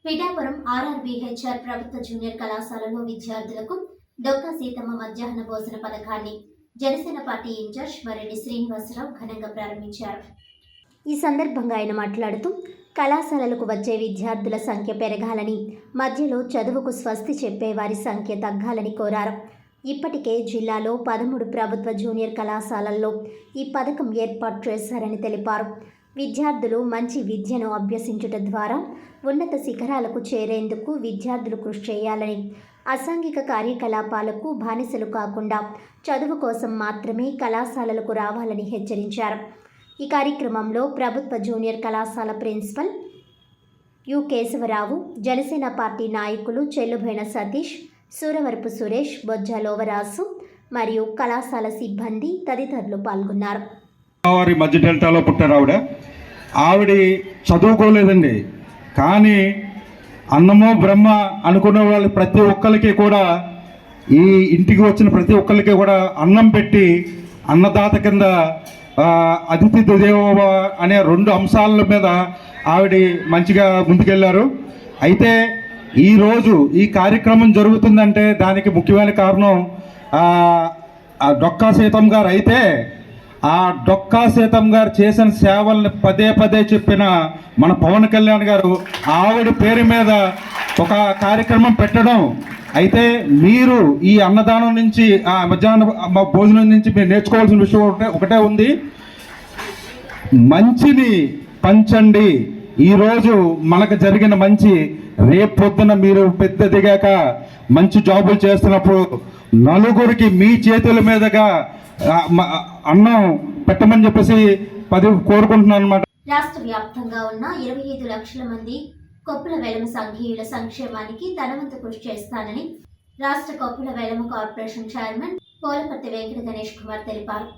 పిఠాపురం ఆర్ఆర్బీహెచ్ఆర్ ప్రభుత్వ జూనియర్ కళాశాలలో విద్యార్థులకు డొక్కా సీతమ్మ మధ్యాహ్న భోజన పథకాన్ని జనసేన పార్టీ ఇన్ఛార్జ్ మరెడ్డి శ్రీనివాసరావు ఘనంగా ప్రారంభించారు. ఈ సందర్భంగా ఆయన మాట్లాడుతూ కళాశాలలకు వచ్చే విద్యార్థుల సంఖ్య పెరగాలని, మధ్యలో చదువుకు స్వస్తి చెప్పే వారి సంఖ్య తగ్గాలని కోరారు. ఇప్పటికే జిల్లాలో 13 ప్రభుత్వ జూనియర్ కళాశాలల్లో ఈ పథకం ఏర్పాటు చేశారని తెలిపారు. విద్యార్థులు మంచి విద్యను అభ్యసించుట ద్వారా ఉన్నత శిఖరాలకు చేరేందుకు విద్యార్థులు కృషి చేయాలని, అసాంఘిక కార్యకలాపాలకు బానిసలు కాకుండా చదువు కోసం మాత్రమే కళాశాలలకు రావాలని హెచ్చరించారు. ఈ కార్యక్రమంలో ప్రభుత్వ జూనియర్ కళాశాల principal U Kesavarao, Janasena party నాయకులు చెల్లుబోయిన సతీష్, సూరవరపు సురేష్, బొజ్జ లోవరాసు మరియు కళాశాల సిబ్బంది తదితరులు పాల్గొన్నారు. మధ్య డెల్టాలో పుట్టారు ఆవిడ చదువుకోలేదండి. కానీ అన్నమో బ్రహ్మ అనుకునే వాళ్ళు ప్రతి ఒక్కరికి కూడా, ఈ ఇంటికి వచ్చిన ప్రతి ఒక్కరికి కూడా అన్నం పెట్టి అన్నదాత కింద అతిథి దేవోభవ అనే 2 అంశాల మీద ఆవిడ మంచిగా ముందుకెళ్ళారు. అయితే ఈరోజు ఈ కార్యక్రమం జరుగుతుందంటే దానికి ముఖ్యమైన కారణం డొక్కా సీతమ్మ గారు. అయితే ఆ డొక్కా సీతమ్మ గారు చేసిన సేవల్ని పదే పదే చెప్పిన మన పవన్ కళ్యాణ్ గారు ఆవిడ పేరు మీద ఒక కార్యక్రమం పెట్టడం. అయితే మీరు ఈ అన్నదానం నుంచి, ఆ మధ్యాహ్న భోజనం నుంచి మీరు నేర్చుకోవాల్సిన విషయం ఒకటే ఉంది. మంచిని పంచండి. ఈరోజు మనకు జరిగిన మంచి రేపు పొద్దున మీరు పెద్ద దిగాక మంచి జాబులు చేస్తున్నప్పుడు నలుగురికి మీ చేతుల మీదుగా అన్నం పెట్టమని చెప్పేసి కోరుకుంటున్నాను అన్నమాట. రాష్ట్ర వ్యాప్తంగా ఉన్న 25 లక్షల మంది కొప్పుల వెలమ సంఘీయుల సంక్షేమానికి తన వంతు కృషి చేస్తానని రాష్ట్ర కొప్పుల వెలమ కార్పొరేషన్ చైర్మన్ పోలపర్తి వెంకట గణేష్ కుమార్ తెలిపారు.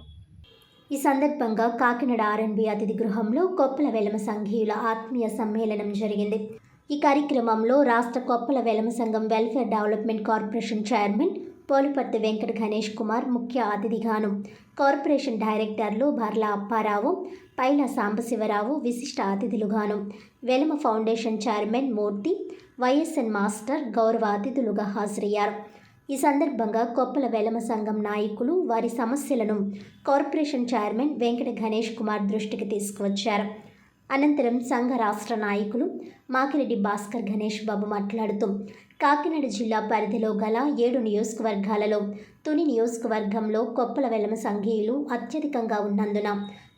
ఈ సందర్భంగా కాకినాడ ఆర్ఎన్బి అతిథి గృహంలో కొప్పుల వెలమ సంఘీయుల ఆత్మీయ సమ్మేళనం జరిగింది. ఈ కార్యక్రమంలో రాష్ట్ర కొప్పుల వెలమ సంఘం welfare development corporation chairman Polaparthi Venkata Ganesh Kumar ముఖ్య అతిథిగాను, కార్పొరేషన్ డైరెక్టర్లు బర్లా అప్పారావు, పైల సాంబశివరావు విశిష్ట అతిథులుగాను, Velama foundation chairman Murthy, Y S N master గౌరవ అతిథులుగా హాజరయ్యారు. ఈ సందర్భంగా కొప్పుల వెలమ సంఘం నాయకులు వారి సమస్యలను కార్పొరేషన్ చైర్మన్ వెంకట గణేష్ కుమార్ దృష్టికి తీసుకువచ్చారు. అనంతరం సంఘ రాష్ట్ర నాయకులు మాకిరెడ్డి భాస్కర్ గణేష్ బాబు మాట్లాడుతూ కాకినాడ జిల్లా పరిధిలో గల 7 నియోజకవర్గాలలో తుని నియోజకవర్గంలో కొప్పుల వెలమ సంఘీయులు అత్యధికంగా ఉన్నందున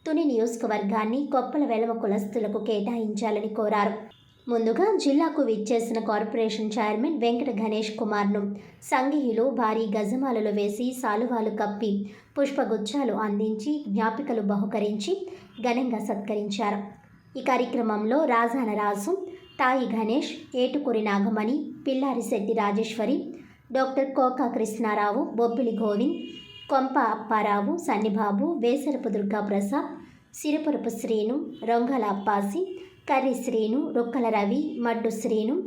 తుని నియోజకవర్గాన్ని కొప్పుల వెలమ కులస్తులకు కేటాయించాలని కోరారు. ముందుగా జిల్లాకు విచ్చేసిన కార్పొరేషన్ చైర్మన్ వెంకట గణేష్ కుమార్ను సంఘీయులు భారీ గజమాలలో వేసి సాలువాలు కప్పి పుష్పగుచ్చాలు అందించి జ్ఞాపికలు బహుకరించి ఘనంగా సత్కరించారు. ఈ కార్యక్రమంలో రాజాన రాజు, తాయి గణేష్, ఏటుకూరి నాగమణి, పిల్లారిశెట్టి రాజేశ్వరి, డాక్టర్ కోకా కృష్ణారావు, బొబ్బిలి గోవింద్, కొంప అప్పారావు, సన్నిబాబు, వేసరపు దుర్గాప్రసాద్, సిరపురపు శ్రీను, రొంగల అప్పాసి, కర్రి శ్రీను, రొక్కల రవి, మడ్డు శ్రీను,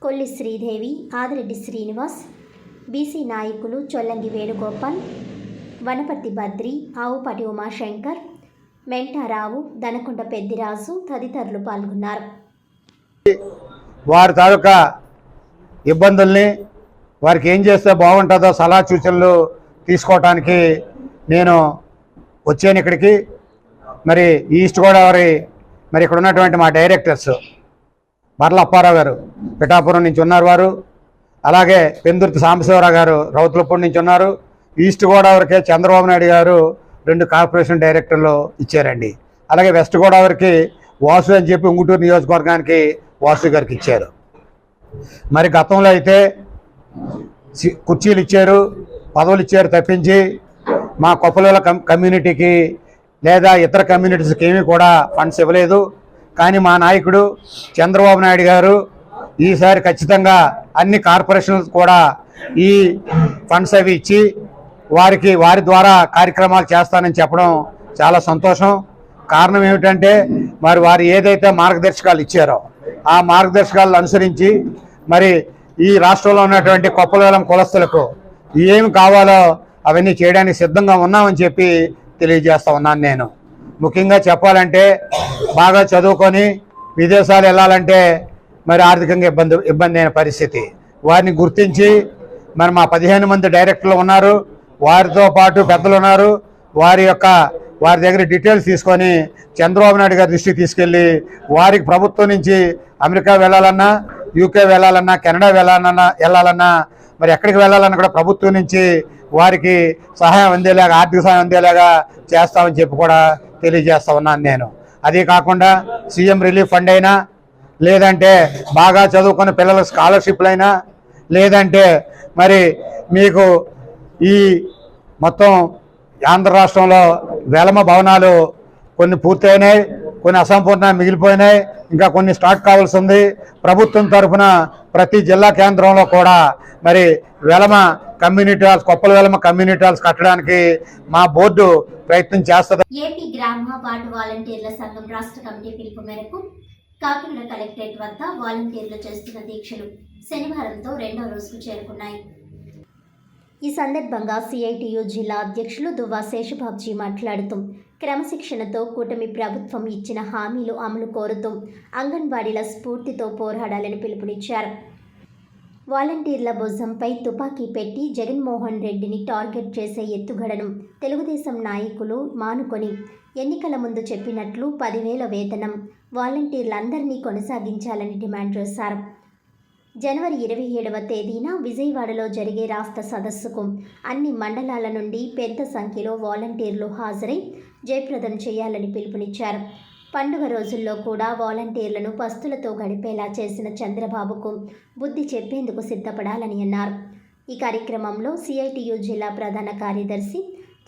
కొల్లి శ్రీదేవి, ఆదిరెడ్డి శ్రీనివాస్, బీసీ నాయకులు చొల్లంగి వేణుగోపాల్, వనపర్తి బద్రి, ఆవుపాటి ఉమాశంకర్, మెంటారావు, దనకొండ పెద్దిరాజు తదితరులు పాల్గొన్నారు. వారి తాలూకా ఇబ్బందుల్ని, వారికి ఏం చేస్తే బాగుంటుందో సలహా సూచనలు తీసుకోవటానికి నేను వచ్చాను ఇక్కడికి. మరి ఈస్ట్ గోదావరి, మరి ఇక్కడ ఉన్నటువంటి మా డైరెక్టర్స్ బర్ల అప్పారావు గారు పిఠాపురం నుంచి ఉన్నారు వారు, అలాగే పెందుర్తి సాంబశివరావు గారు రౌతులపూడి నుంచి ఉన్నారు. ఈస్ట్ గోదావరికి చంద్రబాబు నాయుడు గారు 2 కార్పొరేషన్ డైరెక్టర్లు ఇచ్చారండి. అలాగే వెస్ట్ గోదావరికి వాసు అని చెప్పి ఉంగుటూరు నియోజకవర్గానికి వాసు గారికి ఇచ్చారు. మరి గతంలో అయితే కుర్చీలు ఇచ్చారు, పదవులు ఇచ్చారు తప్పించి మా కొప్పల కమ్యూనిటీకి లేదా ఇతర కమ్యూనిటీస్కి ఏమీ కూడా ఫండ్స్ ఇవ్వలేదు. కానీ మా నాయకుడు చంద్రబాబు నాయుడు గారు ఈసారి ఖచ్చితంగా అన్ని కార్పొరేషన్లు కూడా ఈ ఫండ్స్ అవి ఇచ్చి వారి ద్వారా కార్యక్రమాలు చేస్తానని చెప్పడం చాలా సంతోషం. కారణం ఏమిటంటే మరి వారు ఏదైతే మార్గదర్శకాలు ఇచ్చారో ఆ మార్గదర్శకాలను అనుసరించి మరి ఈ రాష్ట్రంలో ఉన్నటువంటి కొప్పల కులస్తులకు ఏమి కావాలో అవన్నీ చేయడానికి సిద్ధంగా ఉన్నామని చెప్పి తెలియజేస్తా ఉన్నాను. నేను ముఖ్యంగా చెప్పాలంటే బాగా చదువుకొని విదేశాలు వెళ్ళాలంటే మరి ఆర్థికంగా ఇబ్బంది అయిన పరిస్థితి. వారిని గుర్తించి మరి మా 15 మంది డైరెక్టర్లు ఉన్నారు, వారితో పాటు పెద్దలు ఉన్నారు, వారి దగ్గర డీటెయిల్స్ తీసుకొని చంద్రబాబు నాయుడు గారి దృష్టికి తీసుకెళ్ళి వారికి ప్రభుత్వం నుంచి అమెరికా వెళ్ళాలన్నా, యూకే వెళ్ళాలన్నా, కెనడా వెళ్ళాలన్నా మరి ఎక్కడికి వెళ్ళాలన్నా కూడా ప్రభుత్వం నుంచి వారికి సహాయం అందేలాగా, ఆర్థిక సహాయం అందేలాగా చేస్తామని చెప్పి కూడా తెలియజేస్తా ఉన్నాను నేను. అదే కాకుండా సీఎం రిలీఫ్ ఫండ్ అయినా, లేదంటే బాగా చదువుకున్న పిల్లల స్కాలర్షిప్లు అయినా, లేదంటే మరి మీకు ఈ మొత్తం ఆంధ్ర రాష్ట్రంలో వెలమ భవనాలు కొన్ని పూర్తయినాయి, కొన్ని అసంపూర్ణ మిగిలిపోయినాయి, ఇంకా కొన్ని స్టార్ట్ కావాల్సి ఉంది. ప్రభుత్వం తరఫున ప్రతి జిల్లా కేంద్రంలో కూడా మరి Velama community halls, Koppula Velama community halls కట్టడానికి మా బోర్డు ప్రయత్నం చేస్తుంది. ఏపీ గ్రామ వార్డు వాలంటీర్ల సంఘం రాష్ట్ర కమిటీ పిలుపు మేరకు కాకినాడ కలెక్టరేట్ వద్ద వాలంటీర్లు చేస్తున్న దీక్షలు శనివారంతో 2వ రోజుకు చేరుకున్నాయి. ఈ సందర్భంగా సిఐటియు జిల్లా అధ్యక్షులు దువ్వా శేషబాబ్జీ మాట్లాడుతూ క్రమశిక్షణతో కూటమి ప్రభుత్వం ఇచ్చిన హామీలు అమలు కోరుతూ అంగన్వాడీల స్ఫూర్తితో పోరాడాలని పిలుపునిచ్చారు. వాలంటీర్ల భుజంపై తుపాకీ పెట్టి జగన్మోహన్ రెడ్డిని టార్గెట్ చేసే ఎత్తుగడను తెలుగుదేశం నాయకులు మానుకొని ఎన్నికల ముందు చెప్పినట్లు 10,000 వేతనం వాలంటీర్లందరినీ కొనసాగించాలని డిమాండ్ చేశారు. జనవరి 27వ తేదీన విజయవాడలో జరిగే రాష్ట్ర సదస్సుకు అన్ని మండలాల నుండి పెద్ద సంఖ్యలో వాలంటీర్లు హాజరై జయప్రదం చేయాలని పిలుపునిచ్చారు. పండుగ రోజుల్లో కూడా వాలంటీర్లను పస్తులతో గడిపేలా చేసిన చంద్రబాబుకు బుద్ధి చెప్పేందుకు సిద్ధపడాలని అన్నారు. ఈ కార్యక్రమంలో సిఐటియు జిల్లా ప్రధాన కార్యదర్శి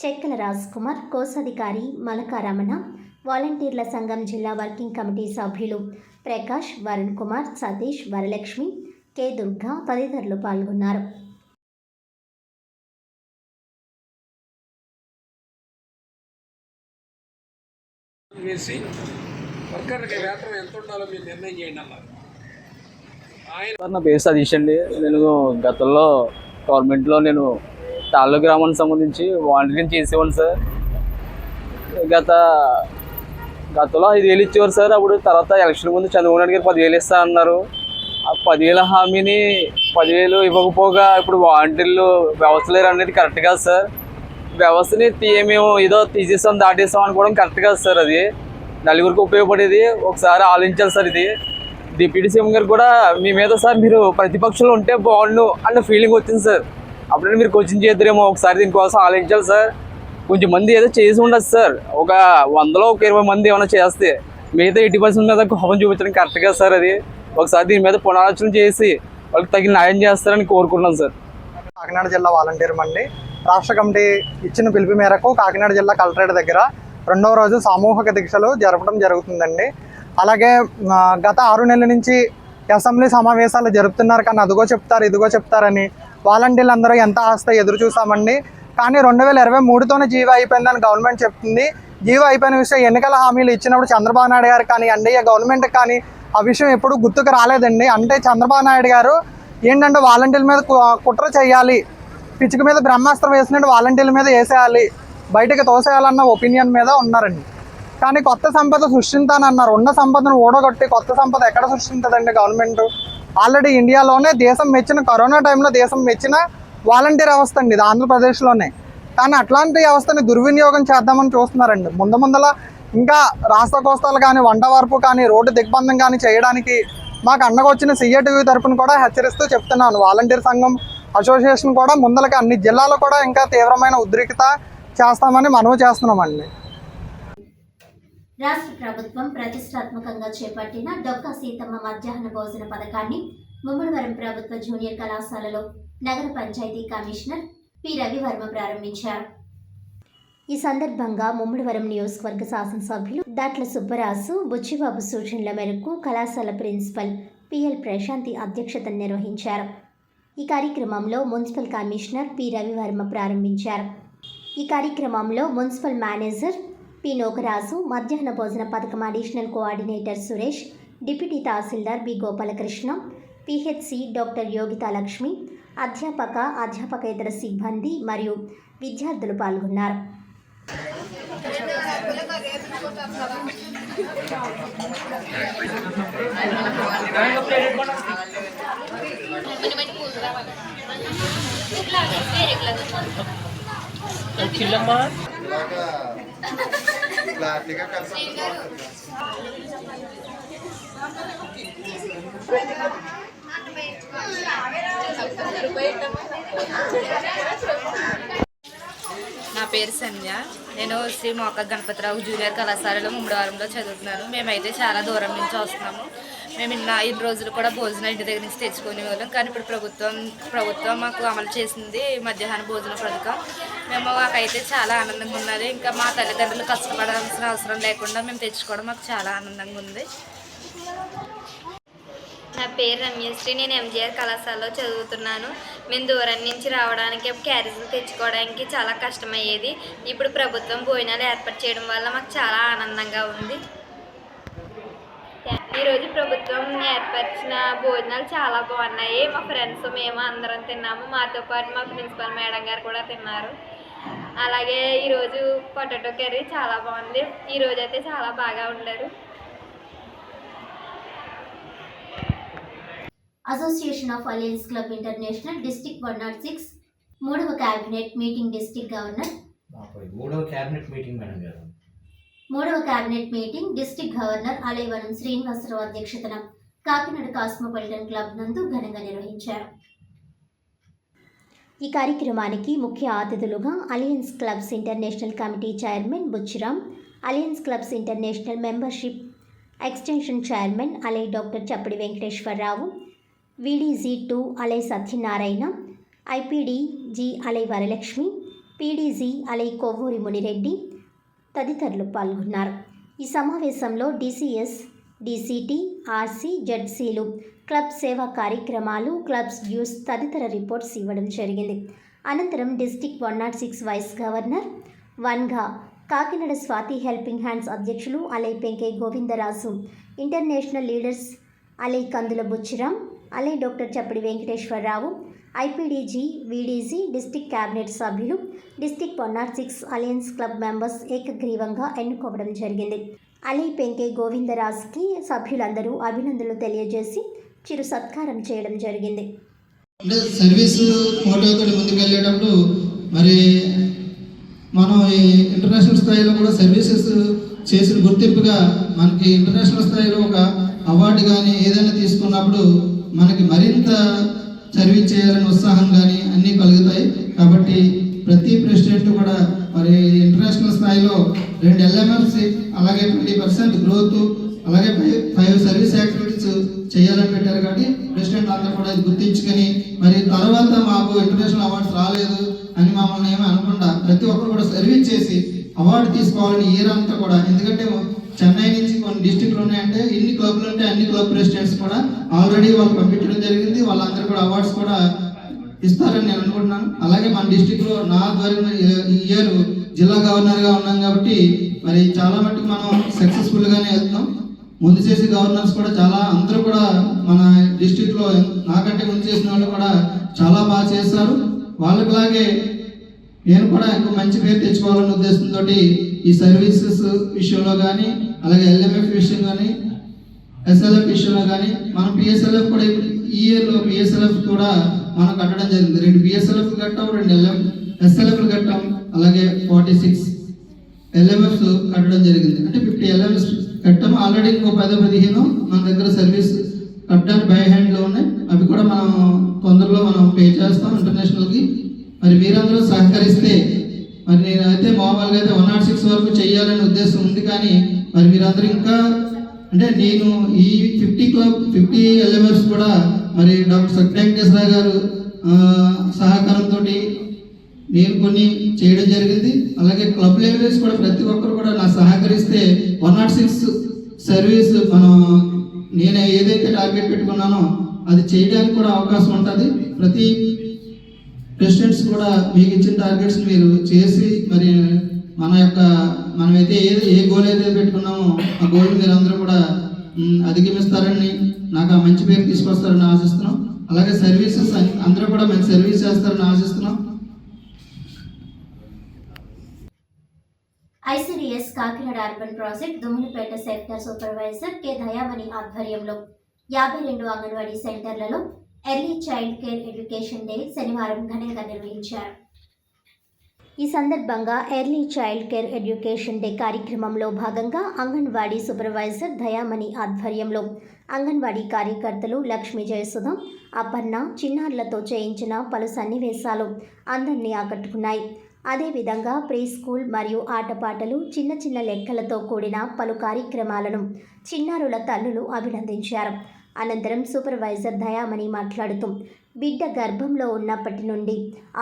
చెక్కల రాజ్ కుమార్, కోశాధికారి మలకా రమణ, వాలంటీర్ల సంఘం జిల్లా వర్కింగ్ కమిటీ సభ్యులు ప్రకాష్, వరుణ్ కుమార్, సతీష్, వరలక్ష్మి, కె దుర్గా తదితరులు పాల్గొన్నారు. వేసి వర్కర్కి వేతనం ఎంత ఉండాలో మీరు నిర్ణయం చేయండి అన్నారు. నా పేరు సతీష్ అండి. నేను గతంలో గవర్నమెంట్లో నేను తాళ్ళ గ్రామానికి సంబంధించి వాలంటీరింగ్ చేసేవాడిని సార్. గతంలో 5,000 ఇచ్చేవారు సార్. అప్పుడు తర్వాత ఎలక్షన్ ముందు చంద్రబాబు నాయుడు గారు 10,000 ఇస్తా అన్నారు. ఆ 10,000 హామీని 10,000 ఇవ్వకపోగా ఇప్పుడు వాలంటీర్లు వ్యవస్థ లేరు అనేది కరెక్ట్ కాదు సార్. వ్యవస్థని మేము ఏదో తీసేసాం, దాటేసాం అనుకోవడం కరెక్ట్ కాదు సార్. అది నలుగురికి ఉపయోగపడేది. ఒకసారి ఆలోచించాలి సార్. ఇది డిప్యూటీ సీఎం గారు కూడా మీ మీద సార్ మీరు ప్రతిపక్షంలో ఉంటే బాగుండు అన్న ఫీలింగ్ వచ్చింది సార్. అప్పుడైనా మీరు కోచింగ్ చేద్దరేమో, ఒకసారి దీనికోసం ఆలోచించాలి సార్. కొంచెం మంది ఏదో చేసి ఉండదు సార్. ఒక 100లో ఒక 20 మంది ఏమైనా చేస్తే మిగతా 80% మీద కోపం చూపించడం కరెక్ట్ కాదు సార్. అది ఒకసారి దీని మీద పునరాలోచన చేసి వాళ్ళకి తగిన న్యాయం చేస్తారని కోరుకుంటున్నాను సార్. కాకినాడ జిల్లా వాలంటీర్ మండి రాష్ట్ర కమిటీ ఇచ్చిన పిలుపు మేరకు కాకినాడ జిల్లా కలెక్టరేట్ దగ్గర 2వ రోజు సామూహిక దీక్షలు జరపడం జరుగుతుందండి. అలాగే గత 6 నెలల నుంచి అసెంబ్లీ సమావేశాలు జరుపుతున్నారు, కానీ అదిగో చెప్తారు ఇదిగో చెప్తారని వాలంటీర్లు అందరూ ఎంత ఆస్తి ఎదురు చూసామండి. కానీ 2023తోనే జీవో అయిపోయిందని గవర్నమెంట్ చెప్తుంది. జీవో అయిపోయిన విషయం ఎన్నికల హామీలు ఇచ్చినప్పుడు చంద్రబాబు నాయుడు గారు కానీ ఎన్డీఏ గవర్నమెంట్కి కానీ ఆ విషయం ఎప్పుడు గుర్తుకు రాలేదండి. అంటే చంద్రబాబు నాయుడు గారు ఏంటంటే వాలంటీర్ల మీద కుట్ర చేయాలి, పిచ్చుక మీద బ్రహ్మాస్త్రం వేసినట్టు వాలంటీర్ల మీద వేసేయాలి, బయటకు తోసేయాలన్న ఒపీనియన్ మీద ఉన్నారండి. కానీ కొత్త సంపద సృష్టించానన్నారు. ఉన్న సంపదను ఓడగొట్టి కొత్త సంపద ఎక్కడ సృష్టించదండి గవర్నమెంట్? ఆల్రెడీ ఇండియాలోనే దేశం మెచ్చిన, కరోనా టైంలో దేశం మెచ్చిన వాలంటీర్ వ్యవస్థ అండి ఇది ఆంధ్రప్రదేశ్లోనే. కానీ అట్లాంటి వ్యవస్థని దుర్వినియోగం చేద్దామని చూస్తున్నారండి. ముందల ఇంకా రాష్ట్ర కోస్తాలు కానీ, వంట వార్పు కానీ, రోడ్డు దిగ్బంధం కానీ చేయడానికి మాకు అండగా వచ్చిన సిఐటియు తరపున కూడా హెచ్చరిస్తూ చెప్తున్నాను. వాలంటీర్ సంఘం అసోసియేషన్ కూడా ముందలకి అన్ని జిల్లాలో కూడా ఇంకా తీవ్రమైన ఉద్రిక్తత చేస్తామని మనవి చేస్తున్నామండి. రాష్ట్ర ప్రభుత్వం ప్రతిష్టాత్మకంగా చేపట్టిన డొక్కా సీతమ్మ మధ్యాహ్న భోజన పథకాన్ని ముమ్మడివరం ప్రభుత్వ జూనియర్ కళాశాలలో నగర పంచాయతీ కమిషనర్ పి రవివర్మ ప్రారంభించారు. ఈ సందర్భంగా ముమ్మడివరం నియోజకవర్గ శాసనసభ్యులు దాట్ల సుబ్బరాజు, బుచ్చిబాబు సూచనల మేరకు కళాశాల ప్రిన్సిపల్ పిఎల్ ప్రశాంతి అధ్యక్షతన నిర్వహించారు. ఈ కార్యక్రమంలో మున్సిపల్ కమిషనర్ పి రవివర్మ ప్రారంభించారు. ఈ కార్యక్రమంలో మున్సిపల్ మేనేజర్ పి నోకరాజు, మధ్యాహ్న భోజన పథకం అడిషనల్ కోఆర్డినేటర్ సురేష్, డిప్యూటీ తహసీల్దార్ B Gopalakrishna, P H C doctor Yogitha Lakshmi, అధ్యాపకేతర సిబ్బంది మరియు విద్యార్థులు పాల్గొన్నారు. నా పేరు సంధ్య. నేను శ్రీ మోక గణపతిరావు జూనియర్ కళాశాలలో ముమ్మడివారంలో చదువుతున్నాను. మేమైతే చాలా దూరం నుంచి వస్తున్నాము. మేము ఇన్ని రోజులు కూడా భోజనం ఇంటి దగ్గర నుంచి తెచ్చుకునే వాళ్ళం. కానీ ఇప్పుడు ప్రభుత్వం మాకు అమలు చేసింది మధ్యాహ్న భోజన పథకం. మాకైతే చాలా ఆనందంగా ఉన్నది. ఇంకా మా తల్లిదండ్రులు కష్టపడాల్సిన అవసరం లేకుండా మేము తెచ్చుకోవడం మాకు చాలా ఆనందంగా ఉంది. నా పేరు రమ్యశ్రీ. నేను ఎంజీఆర్ కళాశాలలో చదువుతున్నాను. మేము దూరం నుంచి రావడానికి క్యారేజీలు తెచ్చుకోవడానికి చాలా కష్టమయ్యేది. ఇప్పుడు ప్రభుత్వం భోజనాలు ఏర్పాటు చేయడం వల్ల మాకు చాలా ఆనందంగా ఉంది. ఈరోజు ప్రభుత్వం ఏర్పరిచిన భోజనాలు చాలా బాగున్నాయి. మా ఫ్రెండ్స్ మేము అందరం తిన్నాము. మాతో పాటు మా ప్రిన్సిపల్ మేడం గారు కూడా తిన్నారు. అలాగే ఈరోజు పొటాటో కర్రీ చాలా బాగుంది. ఈరోజు అయితే చాలా బాగా వండారు. Association of alliance club international district 106 మూడవ క్యాబినెట్ మీటింగ్ డిస్ట్రిక్ట్ గవర్నర్ మూడవ క్యాబినెట్ మీటింగ్ మేడం గారు మూడవ cabinet meeting district governor Alaivanam Srinivasarao అధ్యక్షతన కాకినాడ కాస్మోపాలిటన్ క్లబ్ నందు ఘనంగా నిర్వహించారు. ఈ కార్యక్రమానికి ముఖ్య అతిథులుగా alliance clubs international committee chairman Buchiram, alliance clubs international membership extension chairman ally doctor Chappadi Venkateswararao, VDG2 ally Satyanarayana, IPDG ally Varalakshmi, PDG ally Kovvuri Munireddy తదితరులు పాల్గొన్నారు. ఈ సమావేశంలో DCS, DCT, RC, జెడ్సీలు, క్లబ్ సేవా కార్యక్రమాలు, క్లబ్స్ డ్యూస్ తదితర రిపోర్ట్స్ ఇవ్వడం జరిగింది. అనంతరం డిస్ట్రిక్ట్ 106 వైస్ గవర్నర్ 1గా కాకినాడ స్వాతి హెల్పింగ్ హ్యాండ్స్ అధ్యక్షులు ally Penke Govindaraju, international leaders ally Kandula Buchiram, ally doctor Chappadi Venkateswararao, IPDG, VDG, district cabinet సభ్యులు, డిస్ట్రిక్ట్ 106 అలయన్స్ క్లబ్ మెంబర్స్ ఏకగ్రీవంగా ఎన్నుకోవడం జరిగింది. అలై పెంకే గోవిందరాజుకి సభ్యులందరూ అభినందనలు తెలియజేసి చిరు సత్కారం చేయడం జరిగింది. అంటే సర్వీస్ మోటివ్తో ముందుకెళ్ళేటప్పుడు మరి మనం ఈ ఇంటర్నేషనల్ స్థాయిలో కూడా సర్వీసెస్ చేసిన గుర్తింపుగా మనకి ఇంటర్నేషనల్ స్థాయిలో ఒక అవార్డు కానీ ఏదైనా తీసుకున్నప్పుడు మనకి మరింత సర్వీస్ చేయాలని ఉత్సాహం కానీ అన్నీ కలుగుతాయి. కాబట్టి ప్రతి ప్రెసిడెంట్ కూడా మరి ఇంటర్నేషనల్ స్థాయిలో 2 LMFs అలాగే 20% గ్రోత్ అలాగే 5 సర్వీస్ యాక్టివిటీస్ చేయాలని పెట్టారు. కాబట్టి ప్రెసిడెంట్ అంతా కూడా ఇది గుర్తించుకొని మరి తర్వాత మాకు ఇంటర్నేషనల్ అవార్డ్స్ రాలేదు అని మమ్మల్ని ఏమీ అనకుండా ప్రతి ఒక్కరు కూడా సర్వీస్ చేసి అవార్డు తీసుకోవాలని ఇయర్ అంతా కూడా. ఎందుకంటే చెన్నై నుంచి కొన్ని డిస్ట్రిక్ట్లు ఉన్నాయంటే ఇన్ని క్లబ్లు ఉంటే అన్ని క్లబ్ ప్రెసిడెంట్స్ కూడా ఆల్రెడీ వాళ్ళు పంపించడం జరిగింది. వాళ్ళందరూ కూడా అవార్డ్స్ కూడా ఇస్తారని నేను అనుకుంటున్నాను. అలాగే మన డిస్ట్రిక్ట్లో నా ద్వారా ఈ ఇయర్ జిల్లా గవర్నర్గా ఉన్నాం కాబట్టి మరి చాలా మట్టుకు మనం సక్సెస్ఫుల్గానే వెళ్తున్నాం. ముందు చేసే గవర్నర్స్ కూడా చాలా అందరూ కూడా మన డిస్ట్రిక్ట్లో నాకంటే ముందు చేసిన వాళ్ళు కూడా చాలా బాగా చేస్తారు. వాళ్ళకిలాగే నేను కూడా ఇంకో మంచి పేరు తెచ్చుకోవాలనే ఉద్దేశంతో ఈ సర్వీసెస్ విషయంలో కానీ అలాగే LMF విషయం కానీ SLF విషయంలో కానీ మనం PSLF కూడా ఈ ఇయర్లో PSLF కూడా మనం కట్టడం జరిగింది. 2 PSLF కట్టాం, 2 SLF కట్టాం, అలాగే 46 LMFs కట్టడం జరిగింది. అంటే 50 LMFs కట్టాము. ఆల్రెడీ ఇంకో 10-15 మన దగ్గర సర్వీస్ కట్టడానికి బై హ్యాండ్లో ఉన్నాయి. అవి కూడా మనం తొందరలో మనం పే చేస్తాం ఇంటర్నేషనల్కి. మరి మీరందరూ సహకరిస్తే మరి నేనైతే మామూలుగా అయితే 106 వరకు చేయాలనే ఉద్దేశం ఉంది. కానీ మరి మీరందరూ ఇంకా అంటే నేను ఈ 50 LMFs కూడా మరి డాక్టర్ సత్య వెంకటేశ్వరరావు గారు సహకారంతో నేను కొన్ని చేయడం జరిగింది. అలాగే క్లబ్ లెవెల్స్ కూడా ప్రతి ఒక్కరు కూడా నాకు సహకరిస్తే 106 సర్వీస్ మనం నేను ఏదైతే టార్గెట్ పెట్టుకున్నానో అది చేయడానికి కూడా అవకాశం ఉంటుంది. ప్రతి ప్రెసిడెంట్స్ కూడా మీకు ఇచ్చిన టార్గెట్స్ మీరు చేసి మరి మనమైతే ఏ గోల్ అయితే పెట్టుకున్నామో ఆ గోల్ మీరు అందరూ కూడా అధిగమిస్తారని నాకు ఆ మంచి పేరు తీసుకొస్తారని ఆశిస్తున్నాం. అలాగే సర్వీసెస్ అందరూ కూడా మంచి సర్వీస్ చేస్తారని ఆశిస్తున్నాం. ICDS Kakinada urban project Dummulapeta sector supervisor K Dayamani ఆధ్వర్యంలో 52 అంగన్వాడీ సెంటర్లలో early child care education day శనివారం ఘనంగా నిర్వహించారు. ఈ సందర్భంగా early child care education day కార్యక్రమంలో భాగంగా అంగన్వాడీ సూపర్వైజర్ దయామణి ఆధ్వర్యంలో అంగన్వాడీ కార్యకర్తలు లక్ష్మీ జయసుధ, అపర్ణ చిన్నారులతో చేయించిన పలు సన్నివేశాలు అందరినీ ఆకట్టుకున్నాయి. అదేవిధంగా ప్రీ స్కూల్ మరియు ఆటపాటలు, చిన్న చిన్న లెక్కలతో కూడిన పలు కార్యక్రమాలను చిన్నారుల తల్లులు అభినందించారు. అనంతరం సూపర్వైజర్ దయామణి మాట్లాడుతూ బిడ్డ గర్భంలో ఉన్నప్పటి నుండి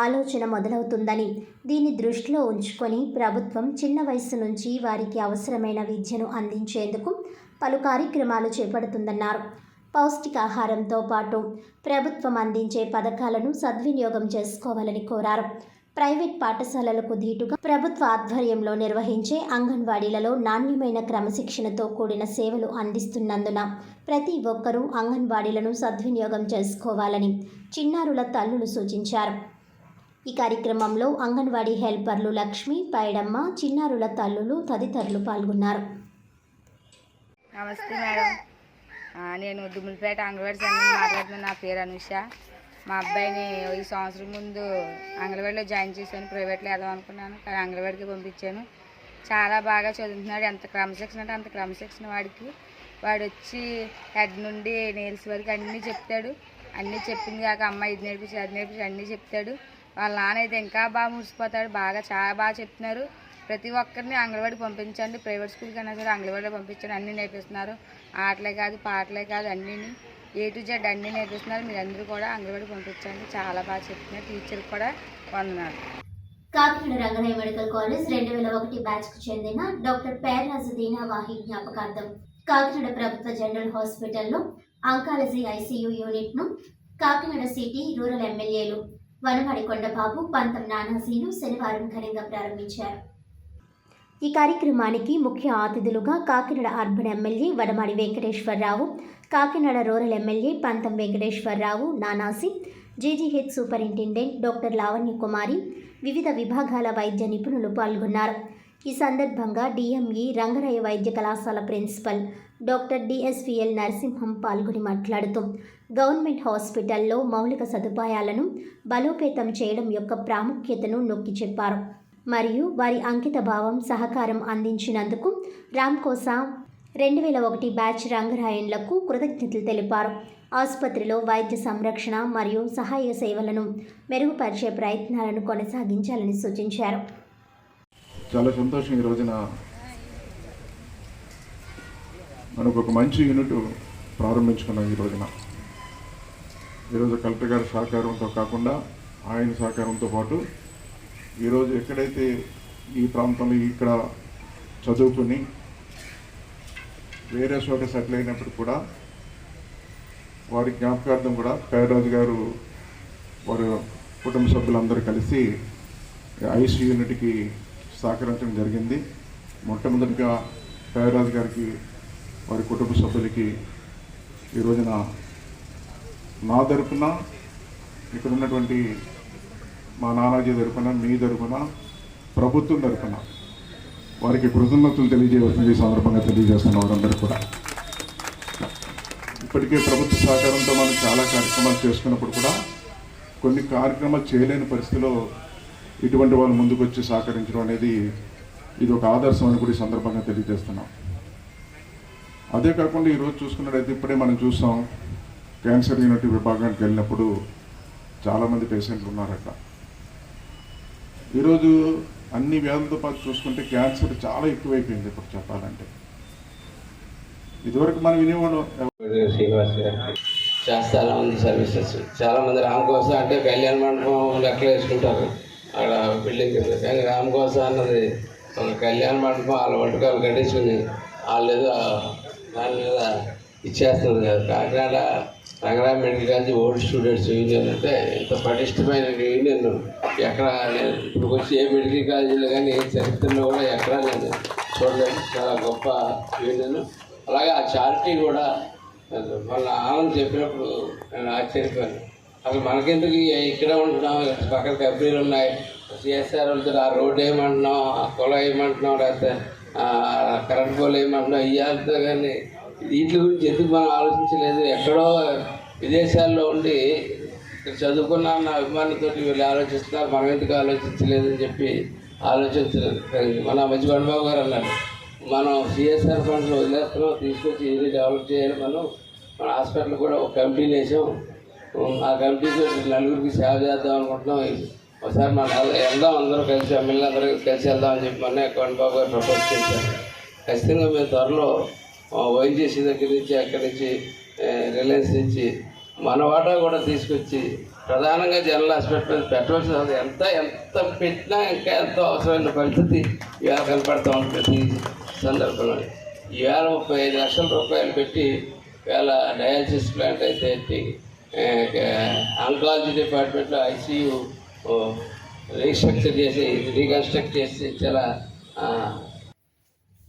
ఆలోచన మొదలవుతుందని, దీన్ని దృష్టిలో ఉంచుకొని ప్రభుత్వం చిన్న వయసు నుంచి వారికి అవసరమైన విద్యను అందించేందుకు పలు కార్యక్రమాలు చేపడుతుందన్నారు. పౌష్టికాహారంతో పాటు ప్రభుత్వం అందించే పథకాలను సద్వినియోగం చేసుకోవాలని కోరారు. ప్రైవేట్ పాఠశాలలకు ధీటుగా ప్రభుత్వ ఆధ్వర్యంలో నిర్వహించే అంగన్వాడీలలో నాణ్యమైన క్రమశిక్షణతో కూడిన సేవలు అందిస్తున్నందున ప్రతి ఒక్కరూ అంగన్వాడీలను సద్వినియోగం చేసుకోవాలని చిన్నారుల తల్లులు సూచించారు. ఈ కార్యక్రమంలో అంగన్వాడీ హెల్పర్లు లక్ష్మి, పైడమ్మ, చిన్నారుల తల్లులు తదితరులు పాల్గొన్నారు. నమస్తే మేడం, నేను దుమ్ములపేట అంగన్వాడీ సెంటర్ మాట్లాడుతున్నాను. నా పేరు అనుష. మా అబ్బాయిని ఈ సంవత్సరం ముందు అంగన్వాడీలో జాయిన్ చేశాను. ప్రైవేట్లో వేద్దాం అనుకున్నాను, కానీ అంగన్వాడీకి పంపించాను. చాలా బాగా చదువుతున్నాడు. ఎంత క్రమశిక్షణ అంటే అంత క్రమశిక్షణ వాడికి. వాడు వచ్చి హెడ్ నుండి నేల్స్ వరకు అన్నీ చెప్తాడు. అన్నీ చెప్పింది కాక అమ్మ ఇది నేర్పించి అది నేర్పించి అన్నీ చెప్తాడు. వాళ్ళ నాన్న అయితే ఇంకా బాగా మురిసిపోతాడు. చాలా బాగా చెప్తున్నారు. ప్రతి ఒక్కరిని అంగన్వాడీకి పంపించండి. ప్రైవేట్ స్కూల్కి అయినా సరే అంగన్వాడీలో పంపించండి. అన్నీ నేర్పిస్తున్నారు. ఆటలే కాదు, పాటలే కాదు, అన్నీని A to Z అన్నీ నేర్పిస్తున్నారు. మీరు అందరూ కూడా అంగన్వాడీకి పంపించండి. చాలా బాగా చెప్తున్నారు. టీచర్ కూడా వందనాలు. కాకినాడ రంగరాయ మెడికల్ కాలేజ్ 2001 బ్యాచ్కు చెందిన డాక్టర్ పేర్రాజు దీనా వాహి జ్ఞాపకార్థం కాకినాడ ప్రభుత్వ జనరల్ హాస్పిటల్లో ఆంకాలజీ ICU యూనిట్ను కాకినాడ సిటీ రూరల్ ఎమ్మెల్యేలు వనమాడి కొండబాబు, పంతం నానాజీలు శనివారం ఘనంగా ప్రారంభించారు. ఈ కార్యక్రమానికి ముఖ్య అతిథులుగా Kakinada urban M L A Vanamadi Venkateswararao, Kakinada rural M L A Pantham Venkateswararao, నానాసి, G G H superintendent doctor Lavanya Kumari, వివిధ విభాగాల వైద్య నిపుణులు పాల్గొన్నారు. ఈ సందర్భంగా DME రంగరాయ వైద్య కళాశాల ప్రిన్సిపల్ డాక్టర్ DSVL నరసింహం పాల్గొని మాట్లాడుతూ గవర్నమెంట్ హాస్పిటల్లో మౌలిక సదుపాయాలను బలోపేతం చేయడం యొక్క ప్రాముఖ్యతను నొక్కి చెప్పారు. మరియు వారి అంకిత భావం, సహకారం అందించినందుకు రామ్కోసా 2001 బ్యాచ్ రంగరాయన్లకు కృతజ్ఞతలు తెలిపారు. ఆసుపత్రిలో వైద్య సంరక్షణ మరియు సహాయ సేవలను మెరుగుపరిచే ప్రయత్నాలను కొనసాగించాలని సూచించారు. చాలా సంతోషం. ఈ రోజున మనకు ఒక మంచి యూనిట్ ప్రారంభించుకున్నాం. ఈరోజు కలెక్టర్ గారి సహకారంతో కాకుండా ఆయన సహకారంతో పాటు ఈరోజు ఎక్కడైతే ఈ ప్రాంతంలో ఇక్కడ చదువుకుని వేరే చోట సెటిల్ అయినప్పుడు కూడా వారి జ్ఞాపకార్థం కూడా పేర్రాజు గారు వారి కుటుంబ సభ్యులందరూ కలిసి ICU యూనిట్కి సహకరించడం జరిగింది. మొట్టమొదటిగా పేర్రాజు గారికి, వారి కుటుంబ సభ్యులకి ఈ రోజున నా తరపున, ఇక్కడ ఉన్నటువంటి మా నానాజీ తరపున, మీ తరపున, ప్రభుత్వం తరపున వారికి కృతజ్ఞతలు తెలియజేయవలసింది ఈ సందర్భంగా తెలియజేస్తున్న వారందరూ కూడా. ఇప్పటికే ప్రభుత్వ సహకారంతో మనం చాలా కార్యక్రమాలు చేసుకున్నప్పుడు కూడా కొన్ని కార్యక్రమాలు చేయలేని పరిస్థితిలో ఇటువంటి వాళ్ళు ముందుకు వచ్చి సహకరించడం అనేది ఇది ఒక ఆదర్శం అని కూడా ఈ సందర్భంగా తెలియజేస్తున్నాం. అదే కాకుండా ఈరోజు చూసుకున్నట్టయితే ఇప్పుడే మనం చూసాం, క్యాన్సర్ యూనిట్ విభాగానికి వెళ్ళినప్పుడు చాలామంది పేషెంట్లు ఉన్నారట. ఈరోజు అన్ని వ్యాధులతో పాటు చూసుకుంటే క్యాన్సర్ చాలా ఎక్కువైపోయింది. ఇప్పుడు చెప్పాలంటే ఇదివరకు మనం వినేవాడు శ్రీనివాస్ గారికి చాలా మంది సర్వీసెస్, చాలామంది రామకోస అంటే కళ్యాణ మండపం లెక్కలు వేసుకుంటారు అక్కడ బిల్డింగ్ కింద. కానీ రామకోస అన్నది ఒక కళ్యాణ మండపం వాళ్ళ వంటకాలు కట్టించుకుని వాళ్ళు ఏదో దాని మీద ఇచ్చేస్తున్నారు కదా. Kakinada Rangaraya medical college old students union అంటే ఇంత పటిష్టమైన యూనియన్ ఎక్కడ ఇప్పుడు వచ్చి ఏ మెడికల్ కాలేజీలో కానీ ఏ చరిత్రలో కూడా ఎక్కడా నేను చూడలేదు. చాలా గొప్ప యూనియన్. అలాగే ఆ చారిటీ కూడా వాళ్ళ ఆనందం చెప్పినప్పుడు నేను ఆశ్చర్యపోయాను. అసలు మనకెందుకు ఇక్కడ ఉంటున్నాం, పక్కన కంపెనీలు ఉన్నాయి, CSR వెళ్తారు, ఆ రోడ్డు ఏమంటున్నాం, ఆ కుళం ఏమంటున్నాం, లేకపోతే కరెంట్ పోల్ ఏమంటున్నాం, ఇవ్వాలితో కానీ వీటి గురించి ఎందుకు మనం ఆలోచించలేదు? ఎక్కడో విదేశాల్లో ఉండి ఇక్కడ చదువుకున్నా అన్న అభిమానంతో వీళ్ళు ఆలోచిస్తున్నారు, మనం ఎందుకు ఆలోచించలేదని చెప్పి ఆలోచించలేదు. మన మంచి గణబాబు గారు అన్నారు, మనం సిఎస్ఆర్ ఫండ్స్ వదిలేస్తున్నాం, తీసుకొచ్చి ఇది డెవలప్ చేయాలి. మన హాస్పిటల్ కూడా ఒక కమిటీని వేసాం. ఆ కమిటీతో నలుగురికి సేవ చేద్దాం అనుకుంటున్నాం. ఒకసారి మనం వెళ్దాం, అందరూ కలిసి ఎమ్మెల్యే అందరూ కలిసి వెళ్దామని చెప్పి మొన్న గణబాబు గారు ప్రపోజ్ చేశారు. ఖచ్చితంగా మేము త్వరలో ఓఎన్జీసీ దగ్గర నుంచి అక్కడి నుంచి రిలయన్స్ నుంచి మన వాటా కూడా తీసుకొచ్చి ప్రధానంగా జనరల్ హాస్పిటల్ పెట్టవలసిన ఎంత పెట్టినా ఇంకా ఎంతో అవసరమైన పరిస్థితి ఇవాళ కనపడుతూ ఉంటుంది. ప్రతి సందర్భంలో ఇవాళ 35 లక్షల రూపాయలు పెట్టి ఇవాళ డయాలసిస్ ప్లాంట్ అయితే ఆంకాలజీ డిపార్ట్మెంట్లో ఐసీయూ రీకన్స్ట్రక్ట్ చేసి చాలా.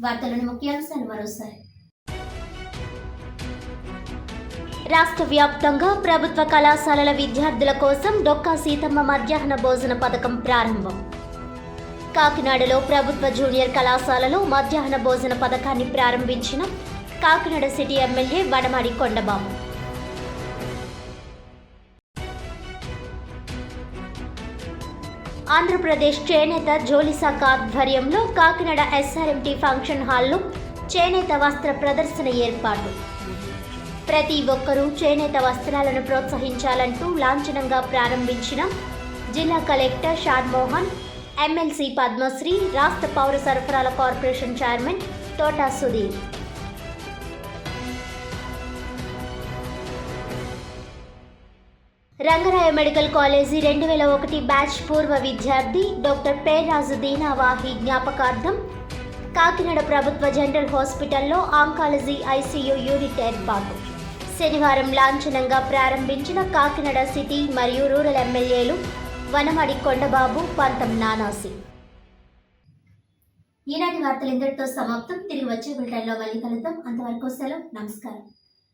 వార్తలను ముఖ్యాంశాలు మరోసారి. రాష్ట్ర వ్యాప్తంగా ప్రభుత్వ కళాశాలల విద్యార్థుల కోసం డొక్కా సీతమ్మ మధ్యాహ్న భోజన పథకం ప్రారంభం. కాకినాడలో ప్రభుత్వ జూనియర్ కళాశాలలో మధ్యాహ్న భోజన పథకాన్ని ప్రారంభించిన కాకినాడ సిటీ ఎమ్మెల్యే వనమాడి కొండబాబు. ఆంధ్రప్రదేశ్ చేనేత జోలిశాఖ ఆధ్వర్యంలో కాకినాడ ఎస్ఆర్ఎంటీ ఫంక్షన్ హాల్లో చేనేత వస్త్ర ప్రదర్శన ఏర్పాటు. ప్రతి ఒక్కరూ చేనేత వస్త్రాలను ప్రోత్సహించాలంటూ లాంఛనంగా ప్రారంభించిన జిల్లా కలెక్టర్ షాద్మోహన్, ఎమ్మెల్సీ పద్మశ్రీ, రాష్ట్ర పౌర సరఫరాల corporation chairman Thota Sudheer. Rangaraya medical college 2001 batch పూర్వ విద్యార్థి డాక్టర్ పేర్రాజు దీనావాహి జ్ఞాపకార్థం కాకినాడ ప్రభుత్వ జనరల్ హాస్పిటల్లో ఆంకాలజీ ఐసీయూ యూనిట్ ఏర్పాటు. శనివారం లాంఛనంగా ప్రారంభించిన కాకినాడ సిటీ మరియు రూరల్ ఎమ్మెల్యేలు వనమాడి కొండబాబు, పంతం నానాసి. ఈనాటి వార్తలు ఇంతటితో సమాప్తం. తిరిగి వచ్చే బులెటిన్లో మళ్ళీ కలుద్దాం. అంతవరకు సెలవు. నమస్కారం.